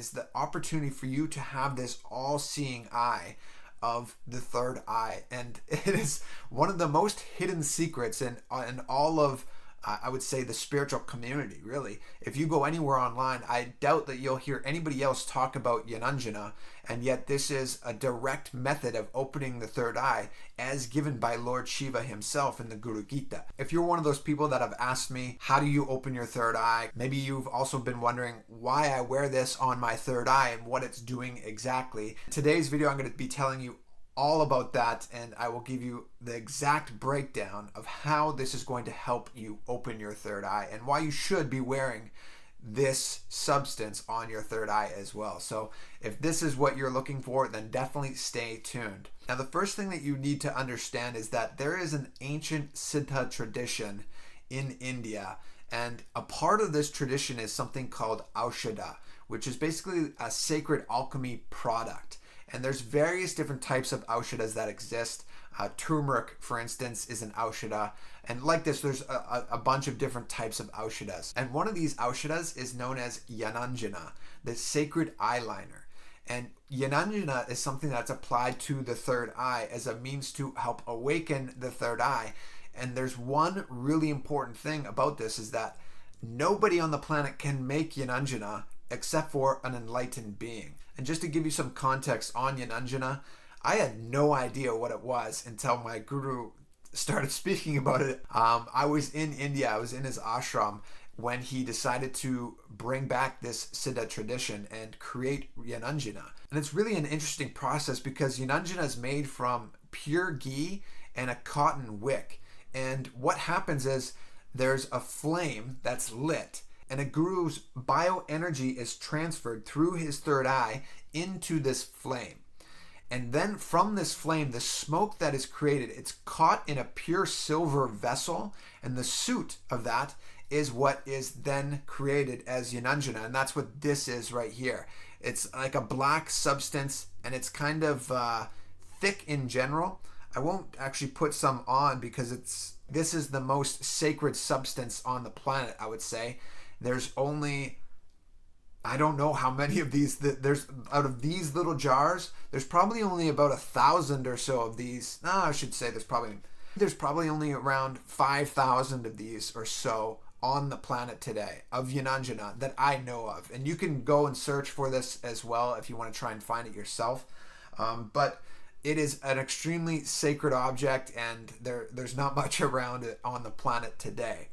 is the opportunity for you to have this all-seeing eye of the third eye. And it is one of the most hidden secrets in all of I would say the spiritual community, really. If you go anywhere online, I doubt that you'll hear anybody else talk about Yananjana, and yet this is a direct method of opening the third eye as given by Lord Shiva himself in the Guru Gita. If you're one of those people that have asked me, how do you open your third eye? Maybe you've also been wondering why I wear this on my third eye and what it's doing exactly. Today's video, I'm going to be telling you all about that, and I will give you the exact breakdown of how this is going to help you open your third eye and why you should be wearing this substance on your third eye as well. So if this is what you're looking for, then definitely stay tuned. Now, the first thing that you need to understand is that there is an ancient Siddha tradition in India, and a part of this tradition is something called Aushadha, which is basically a sacred alchemy product. And there's various different types of Aushadhas that exist. Turmeric, for instance, is an Aushadha. And like this, there's a bunch of different types of Aushadhas. And one of these Aushadhas is known as Yananjana, the sacred eyeliner. And Yananjana is something that's applied to the third eye as a means to help awaken the third eye. And there's one really important thing about this is that nobody on the planet can make Yananjana except for an enlightened being. And just to give you some context on Yananjana, I had no idea what it was until my guru started speaking about it. I was in India, I was in his ashram when he decided to bring back this Siddha tradition and create Yananjana. And it's really an interesting process because Yananjana is made from pure ghee and a cotton wick. And what happens is there's a flame that's lit, and a guru's bioenergy is transferred through his third eye into this flame. And then from this flame, the smoke that is created, it's caught in a pure silver vessel, and the soot of that is what is then created as Yananjana, and that's what this is right here. It's like a black substance, and it's kind of thick in general. I won't actually put some on because this is the most sacred substance on the planet, I would say. There's only, I don't know how many of these, there's out of these little jars, there's probably only about 1,000 or so of these. No, I should say there's probably only around 5,000 of these or so on the planet today of Yananjana that I know of. And you can go and search for this as well if you want to try and find it yourself. But it is an extremely sacred object, and there's not much around it on the planet today.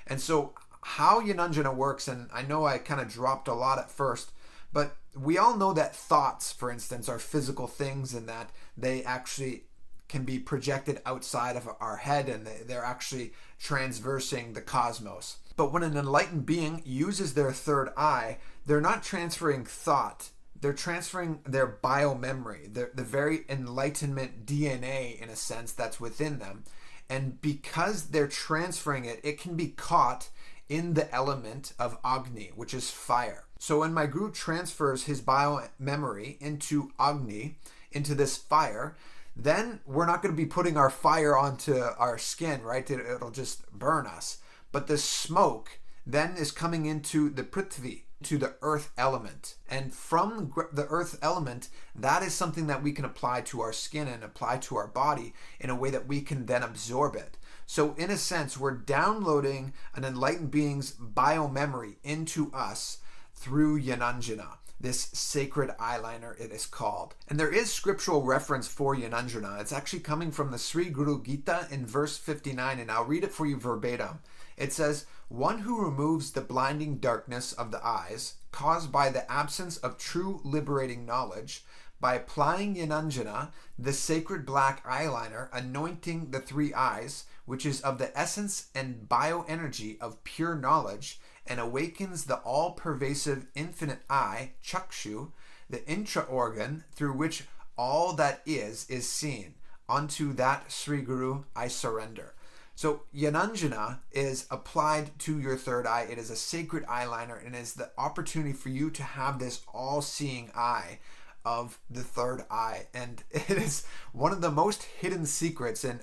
And so how Yananjana works, and I know I kind of dropped a lot at first, but we all know that thoughts, for instance, are physical things, and that they actually can be projected outside of our head, and they're actually transversing the cosmos. But when an enlightened being uses their third eye, they're not transferring thought. They're transferring their biomemory, the very enlightenment DNA, in a sense, that's within them. And because they're transferring it, it can be caught in the element of Agni, which is fire. So when my guru transfers his bio-memory into Agni, into this fire, then we're not going to be putting our fire onto our skin, right? It'll just burn us. But the smoke then is coming into the Prithvi, to the earth element. And from the earth element, that is something that we can apply to our skin and apply to our body in a way that we can then absorb it. So in a sense, we're downloading an enlightened being's biomemory into us through Yananjana, this sacred eyeliner it is called. And there is scriptural reference for Yananjana. It's actually coming from the Sri Guru Gita in verse 59, and I'll read it for you verbatim. It says, "One who removes the blinding darkness of the eyes caused by the absence of true liberating knowledge, by applying Yananjana, the sacred black eyeliner, anointing the three eyes, which is of the essence and bioenergy of pure knowledge, and awakens the all-pervasive infinite eye, Chakshu, the intra-organ through which all that is seen. Unto that, Sri Guru, I surrender." So Yananjana is applied to your third eye. It is a sacred eyeliner, and is the opportunity for you to have this all-seeing eye of the third eye. And it is one of the most hidden secrets in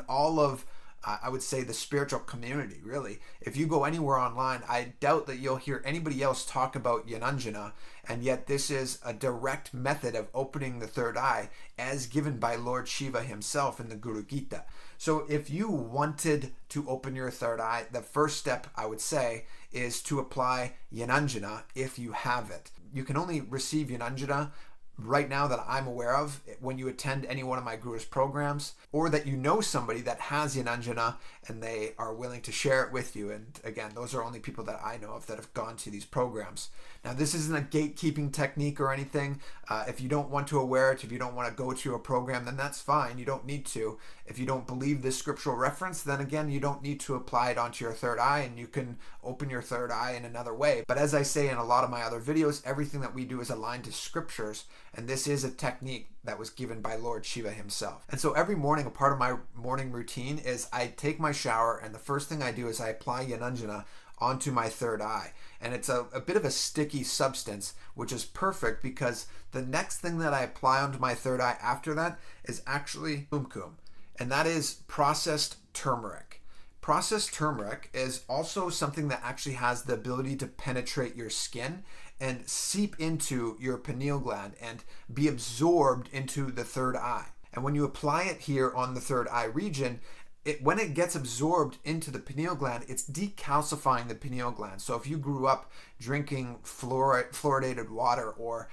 all of I would say, the spiritual community, really. If you go anywhere online, I doubt that you'll hear anybody else talk about Yananjana, and yet this is a direct method of opening the third eye as given by Lord Shiva himself in the Guru Gita. So if you wanted to open your third eye, the first step, I would say, is to apply Yananjana if you have it. You can only receive Yananjana right now that I'm aware of when you attend any one of my Guru's programs, or that you know somebody that has Yananjana and they are willing to share it with you. And again, those are only people that I know of that have gone to these programs. Now, this isn't a gatekeeping technique or anything. If you don't want to wear it, if you don't want to go to a program, then that's fine. You don't need to. If you don't believe this scriptural reference, then again, you don't need to apply it onto your third eye, and you can open your third eye in another way. But as I say in a lot of my other videos, everything that we do is aligned to scriptures, and this is a technique that was given by Lord Shiva himself. And so every morning, a part of my morning routine is I take my shower, and the first thing I do is I apply Yananjana onto my third eye. And it's a bit of a sticky substance, which is perfect because the next thing that I apply onto my third eye after that is actually kumkum, and that is processed turmeric. Processed turmeric is also something that actually has the ability to penetrate your skin and seep into your pineal gland and be absorbed into the third eye. And when you apply it here on the third eye region, when it gets absorbed into the pineal gland, it's decalcifying the pineal gland. So if you grew up drinking fluoridated water or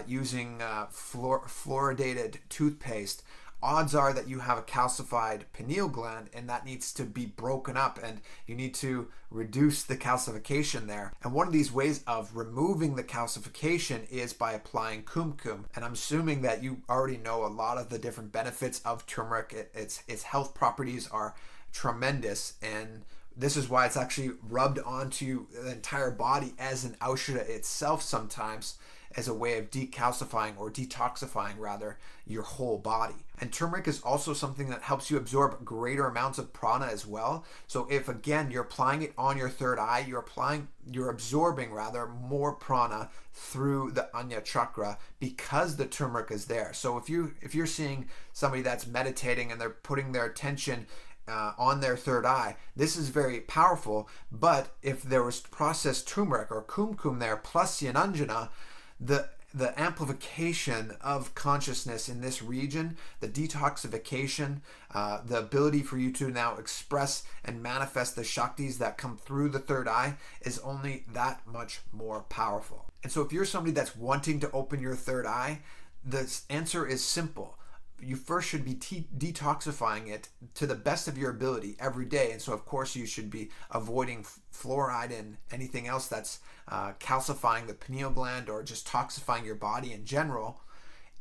using fluoridated toothpaste, odds are that you have a calcified pineal gland, and that needs to be broken up, and you need to reduce the calcification there. And one of these ways of removing the calcification is by applying kumkum. And I'm assuming that you already know a lot of the different benefits of turmeric. Its health properties are tremendous, and this is why it's actually rubbed onto the entire body as an aushadha itself sometimes, as a way of decalcifying or detoxifying rather your whole body. And turmeric is also something that helps you absorb greater amounts of prana as well. So if again you're applying it on your third eye, you're absorbing rather more prana through the Anya chakra because the turmeric is there. So if you're seeing somebody that's meditating and they're putting their attention on their third eye, this is very powerful. But if there was processed turmeric or kumkum there plus Yananjana, the amplification of consciousness in this region, the detoxification, the ability for you to now express and manifest the Shaktis that come through the third eye is only that much more powerful. And so if you're somebody that's wanting to open your third eye, the answer is simple. You first should be detoxifying it to the best of your ability every day. And so, of course, you should be avoiding fluoride and anything else that's calcifying the pineal gland or just toxifying your body in general,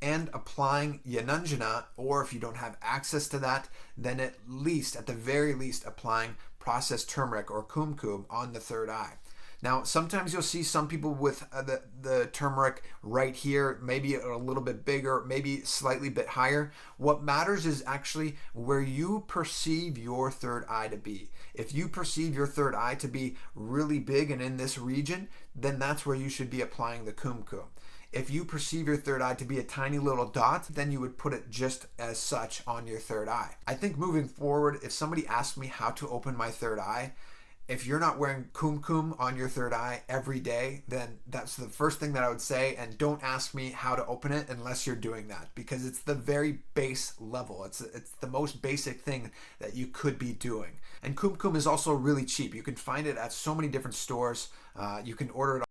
and applying Yananjana, or if you don't have access to that, then at the very least, applying processed turmeric or kumkum on the third eye. Now, sometimes you'll see some people with the turmeric right here, maybe a little bit bigger, maybe slightly bit higher. What matters is actually where you perceive your third eye to be. If you perceive your third eye to be really big and in this region, then that's where you should be applying the kumkum. If you perceive your third eye to be a tiny little dot, then you would put it just as such on your third eye. I think moving forward, if somebody asked me how to open my third eye, if you're not wearing kumkum on your third eye every day, then that's the first thing that I would say. And don't ask me how to open it unless you're doing that, because it's the very base level. It's the most basic thing that you could be doing. And kumkum is also really cheap. You can find it at so many different stores. You can order it